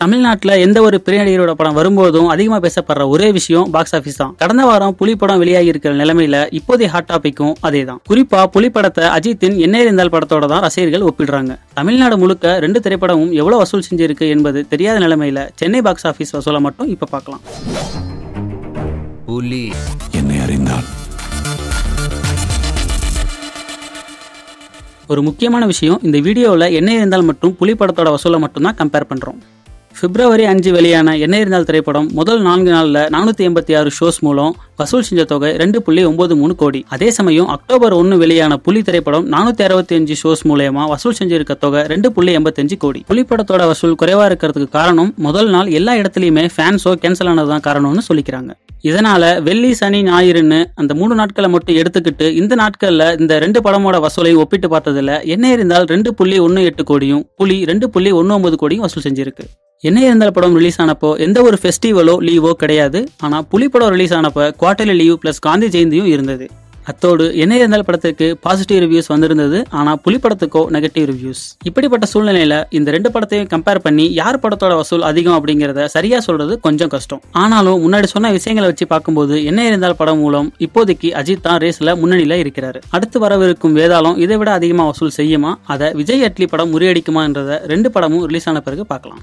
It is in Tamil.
தமிழ்நாட்டுல எந்த ஒரு பெரிய நடிகரோட படம் வரும்போதும் அதிகமா பேசப்படுற ஒரே விஷயம் பாக்ஸ் ஆபீஸ் தான். கடந்த வாரம் புலி படம் வெளியாகி இருக்கிற நிலைமையில இப்போதைய ஹாட் டாபிக்கும் அதேதான். குறிப்பா புலி படத்தை அஜித்தின் என்ன இருந்தால் படத்தோட தான் ரசிகர்கள் ஒப்பிடுறாங்க. தமிழ்நாடு முழுக்க 2 திரைப்படமும் எவ்வளவு வசூல் செஞ்சிருக்கு என்பது தெரியாத நிலைமையில சென்னை பாக்ஸ் ஆபீஸ் வசூலை மட்டும் இப்ப பார்க்கலாம். புலி என்னை அறிந்தால் ஒரு முக்கியமான விஷயம், இந்த வீடியோவில் என்ன இருந்தால் மட்டும் புலி படத்தோட வசூலை மட்டும் தான் கம்பேர் பண்றோம். பிப்ரவரி 5 வெளியான என்ன இருந்தால் திரைப்படம் முதல் 4 நாள்ல 486 ஷோஸ் மூலம் வசூல் செஞ்ச தொகை 2.93 கோடி. அதே சமயம் அக்டோபர் 1 வெளியான புலி திரைப்படம் 465 ஷோஸ் மூலமா வசூல் செஞ்சிருக்க தொகை 2.85 கோடி. புலி படத்தோட வசூல் குறைவா இருக்கிறதுக்கு காரணம் முதல் நாள் எல்லா இடத்துலயுமே ஃபேன் ஷோ கேன்சல் ஆனதுதான் காரணம்னு சொல்லிக்கிறாங்க. இதனால வெள்ளி சனி ஞாயிறுன்னு அந்த 3 நாட்களை மட்டும் எடுத்துக்கிட்டு இந்த நாட்கள்ல இந்த 2 படமோட வசூலையும் ஒப்பிட்டு பார்த்ததுல என்ன இருந்தால் 2.18 கோடியும் புலி 2.19 கோடியும் வசூல் செஞ்சிருக்கு. என்ன இருந்தால் படம் ரிலீஸ் ஆனப்போ எந்த ஒரு ஃபெஸ்டிவலோ லீவோ கிடையாது. ஆனா புலி படம் ரிலீஸ் ஆனப்ப குவார்டர்லி லீவ் பிளஸ் காந்தி ஜெயந்தியும் இருந்தது. அத்தோடு என்ன இருந்தால் படத்துக்கு பாசிட்டிவ் ரிவ்யூஸ் வந்திருந்தது, ஆனா புலி படத்துக்கோ நெகட்டிவ் ரிவ்யூஸ். இப்படிப்பட்ட சூழ்நிலையில இந்த 2 படத்தையும் கம்பேர் பண்ணி யார் படத்தோட வசூல் அதிகம் அப்படிங்கறத சரியா சொல்றது கொஞ்சம் கஷ்டம். ஆனாலும் முன்னாடி சொன்ன விஷயங்களை வச்சு பார்க்கும்போது என்ன இருந்தால் படம் மூலம் இப்போதைக்கு அஜித் தான் ரேஸ்ல முன்னணியில இருக்கிறாரு. அடுத்து வரவிருக்கும் வேதாளம் இதை விட அதிகமா வசூல் செய்யுமா, அதை விஜய் அட்லி படம் முறியடிக்குமா என்றதை 2 படமும் ரிலீஸ் ஆன பிறகு பார்க்கலாம்.